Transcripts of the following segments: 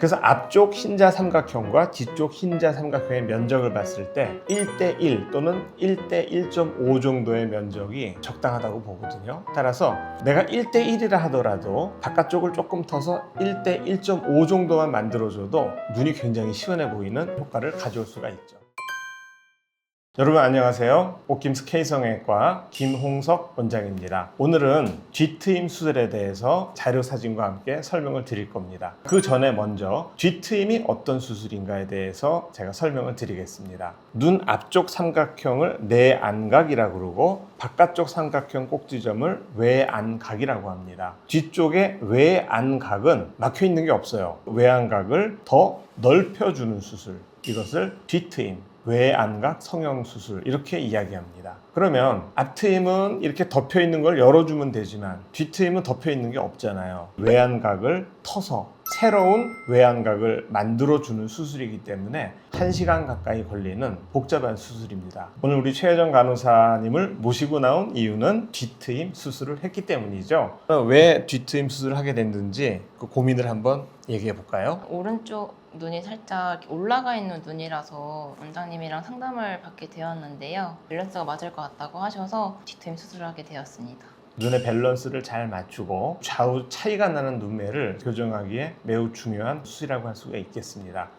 그래서 앞쪽 흰자 삼각형과 뒤쪽 흰자 삼각형의 면적을 봤을 때 1대1 또는 1대1.5 정도의 면적이 적당하다고 보거든요. 따라서 내가 1대1이라 하더라도 바깥쪽을 조금 터서 1대1.5 정도만 만들어줘도 눈이 굉장히 시원해 보이는 효과를 가져올 수가 있죠. 여러분 안녕하세요. 오킴스 K성형외과 김홍석 원장입니다. 오늘은 뒤트임 수술에 대해서 자료 사진과 함께 설명을 드릴 겁니다. 그 전에 먼저 뒤트임이 어떤 수술인가에 대해서 제가 설명을 드리겠습니다. 눈 앞쪽 삼각형을 내안각이라고 그러고 바깥쪽 삼각형 꼭지점을 외안각이라고 합니다. 뒤쪽에 외안각은 막혀 있는 게 없어요. 외안각을 더 넓혀주는 수술, 이것을 뒤트임, 외안각 성형수술 이렇게 이야기합니다. 그러면 앞트임은 이렇게 덮여 있는 걸 열어주면 되지만 뒤트임은 덮여 있는 게 없잖아요. 외안각을 터서 새로운 외안각을 만들어주는 수술이기 때문에 1시간 가까이 걸리는 복잡한 수술입니다. 오늘 우리 최혜정 간호사님을 모시고 나온 이유는 뒤트임 수술을 했기 때문이죠. 왜 뒤트임 수술을 하게 됐는지 그 고민을 한번 얘기해 볼까요? 오른쪽 눈이 살짝 올라가 있는 눈이라서 원장님이랑 상담을 받게 되었는데요. 밸런스가 맞을 것 같다고 하셔서 뒤트임 수술을 하게 되었습니다. 눈의 밸런스를 잘 맞추고 좌우 차이가 나는 눈매를 교정하기에 매우 중요한 수술이라고 할 수가 있겠습니다.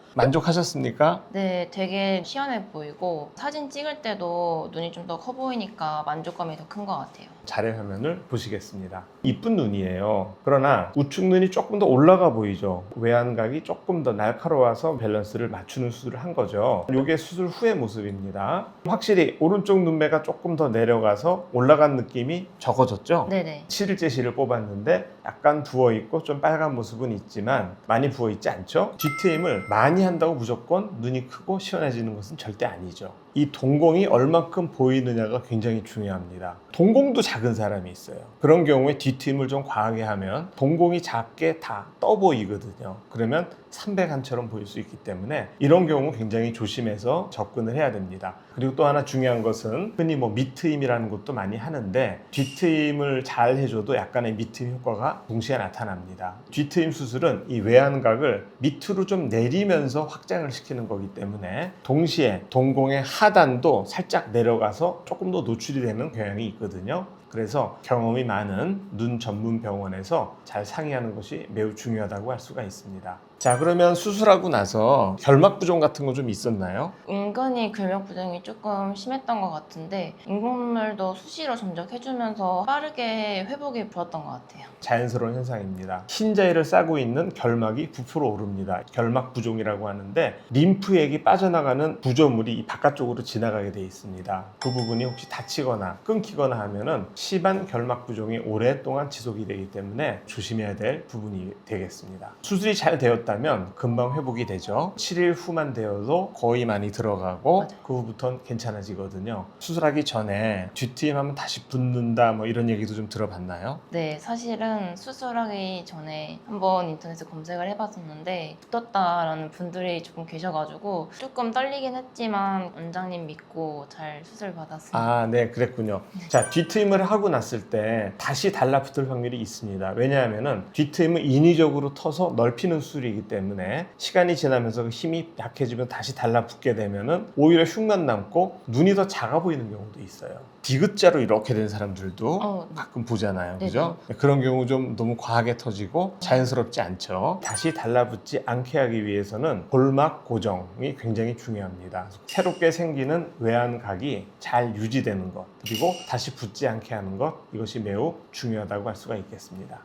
만족하셨습니까? 네, 되게 시원해 보이고 사진 찍을 때도 눈이 좀 더 커 보이니까 만족감이 더 큰 것 같아요. 자료 화면을 보시겠습니다. 이쁜 눈이에요. 그러나 우측 눈이 조금 더 올라가 보이죠. 외안각이 조금 더 날카로워서 밸런스를 맞추는 수술을 한 거죠. 이게 수술 후의 모습입니다. 확실히 오른쪽 눈매가 조금 더 내려가서 올라간 느낌이 적어졌죠? 네네. 7일째실을 뽑았는데 약간 부어있고 좀 빨간 모습은 있지만 많이 부어있지 않죠? 뒤트임을 많이 한다고 무조건 눈이 크고 시원해지는 것은 절대 아니죠. 이 동공이 얼만큼 보이느냐가 굉장히 중요합니다. 동공도 작은 사람이 있어요. 그런 경우에 뒤트임을 좀 과하게 하면 동공이 작게 다 떠 보이거든요. 그러면 삼백안처럼 보일 수 있기 때문에 이런 경우 굉장히 조심해서 접근을 해야 됩니다. 그리고 또 하나 중요한 것은 흔히 밑트임이라는 것도 많이 하는데 뒤트임을 잘 해줘도 약간의 밑트임 효과가 동시에 나타납니다. 뒤트임 수술은 이 외안각을 밑으로 좀 내리면서 확장을 시키는 거기 때문에 동시에 동공의 하단도 살짝 내려가서 조금 더 노출이 되는 경향이 있거든요. 그래서 경험이 많은 눈 전문 병원에서 잘 상의하는 것이 매우 중요하다고 할 수가 있습니다. 자, 그러면 수술하고 나서 결막 부종 같은 거 좀 있었나요? 은근히 근력 부종이 조금 심했던 것 같은데 인공눈물도 수시로 점적해주면서 빠르게 회복이 되었던 것 같아요. 자연스러운 현상입니다. 흰자위를 싸고 있는 결막이 부풀어 오릅니다. 결막 부종이라고 하는데 림프액이 빠져나가는 구조물이 이 바깥쪽으로 지나가게 돼 있습니다. 그 부분이 혹시 다치거나 끊기거나 하면은 심한 결막 부종이 오랫동안 지속이 되기 때문에 조심해야 될 부분이 되겠습니다. 수술이 잘 되었다면 금방 회복이 되죠. 7일 후만 되어도 거의 많이 들어가고 맞아요. 그 후부터는 괜찮아지거든요. 수술하기 전에 뒤트임하면 다시 붓는다 이런 얘기도 좀 들어봤나요? 네, 사실은 수술하기 전에 한번 인터넷에 검색을 해봤었는데 붙었다라는 분들이 조금 계셔가지고 조금 떨리긴 했지만 원장님 믿고 잘 수술 받았습니다. 아, 네, 그랬군요. 자, 뒤트임을 하고 났을 때 다시 달라붙을 확률이 있습니다. 왜냐하면은 뒤트임은 인위적으로 터서 넓히는 수술이기 때문에 시간이 지나면서 그 힘이 약해지면 다시 달라붙게 되면은 오히려 흉만 남고 눈이 더 작아 보이는 경우도 있어요. 디귿자로 이렇게 된 사람들도 가끔 보잖아요. 그죠? 그런 경우 좀 너무 과하게 터지고 자연스럽지 않죠. 다시 달라붙지 않게 하기 위해서는 골막 고정이 굉장히 중요합니다. 새롭게 생기는 외안각이 잘 유지되는 것, 그리고 다시 붙지 않게 하는 것, 이것이 매우 중요하다고 할 수가 있겠습니다.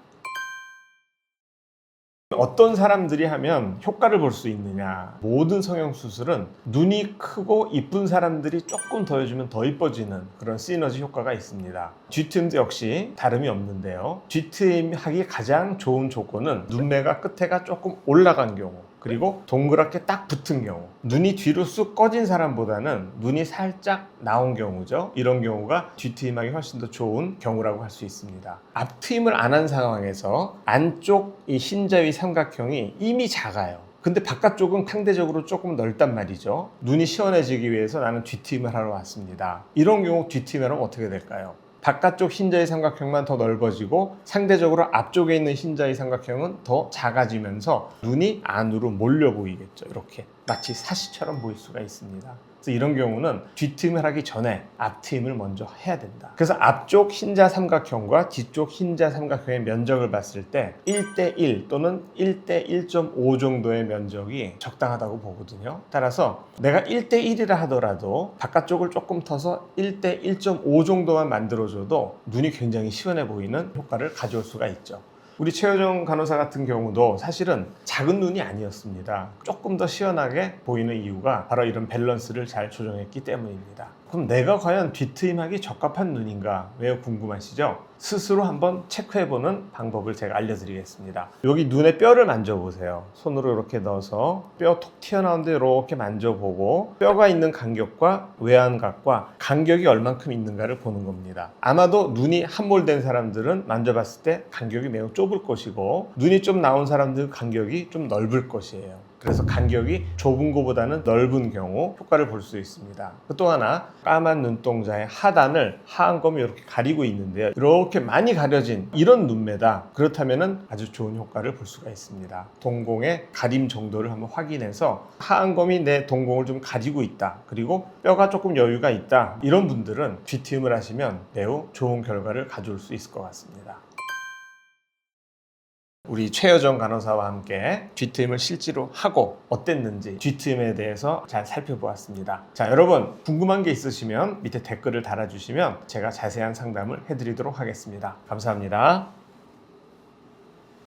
어떤 사람들이 하면 효과를 볼 수 있느냐? 모든 성형수술은 눈이 크고 이쁜 사람들이 조금 더 해주면 더 이뻐지는 그런 시너지 효과가 있습니다. 뒤트임도 역시 다름이 없는데요. 뒤트임 하기 가장 좋은 조건은 눈매가 끝에가 조금 올라간 경우, 그리고 동그랗게 딱 붙은 경우, 눈이 뒤로 쑥 꺼진 사람보다는 눈이 살짝 나온 경우죠. 이런 경우가 뒤트임하기 훨씬 더 좋은 경우라고 할 수 있습니다. 앞트임을 안 한 상황에서 안쪽 이 흰자위 삼각형이 이미 작아요. 근데 바깥쪽은 상대적으로 조금 넓단 말이죠. 눈이 시원해지기 위해서 나는 뒤트임을 하러 왔습니다. 이런 경우 뒤트임을 하면 어떻게 될까요? 바깥쪽 흰자의 삼각형만 더 넓어지고 상대적으로 앞쪽에 있는 흰자의 삼각형은 더 작아지면서 눈이 안으로 몰려 보이겠죠. 이렇게 마치 사시처럼 보일 수가 있습니다. 그래서 이런 경우는 뒷트임을 하기 전에 앞트임을 먼저 해야 된다. 그래서 앞쪽 흰자 삼각형과 뒤쪽 흰자 삼각형의 면적을 봤을 때 1대1 또는 1대1.5 정도의 면적이 적당하다고 보거든요. 따라서 내가 1대1이라 하더라도 바깥쪽을 조금 터서 1대1.5 정도만 만들어줘도 눈이 굉장히 시원해 보이는 효과를 가져올 수가 있죠. 우리 최효정 간호사 같은 경우도 사실은 작은 눈이 아니었습니다. 조금 더 시원하게 보이는 이유가 바로 이런 밸런스를 잘 조정했기 때문입니다. 그럼 내가 과연 뒤트임하기 적합한 눈인가 매우 궁금하시죠? 스스로 한번 체크해보는 방법을 제가 알려드리겠습니다. 여기 눈의 뼈를 만져보세요. 손으로 이렇게 넣어서 뼈 톡 튀어나오는데 이렇게 만져보고 뼈가 있는 간격과 외안각과 간격이 얼만큼 있는가를 보는 겁니다. 아마도 눈이 함몰된 사람들은 만져봤을 때 간격이 매우 좁을 것이고 눈이 좀 나온 사람들은 간격이 좀 넓을 것이에요. 그래서 간격이 좁은 것보다는 넓은 경우 효과를 볼 수 있습니다. 또 하나 까만 눈동자의 하단을 하안검이 이렇게 가리고 있는데요. 이렇게 많이 가려진 이런 눈매다. 그렇다면 아주 좋은 효과를 볼 수가 있습니다. 동공의 가림 정도를 한번 확인해서 하안검이 내 동공을 좀 가리고 있다. 그리고 뼈가 조금 여유가 있다. 이런 분들은 뒤트임을 하시면 매우 좋은 결과를 가져올 수 있을 것 같습니다. 우리 최효정 간호사와 함께 뒤트임을 실제로 하고 어땠는지 뒤트임에 대해서 잘 살펴보았습니다. 자, 여러분 궁금한 게 있으시면 밑에 댓글을 달아주시면 제가 자세한 상담을 해드리도록 하겠습니다. 감사합니다.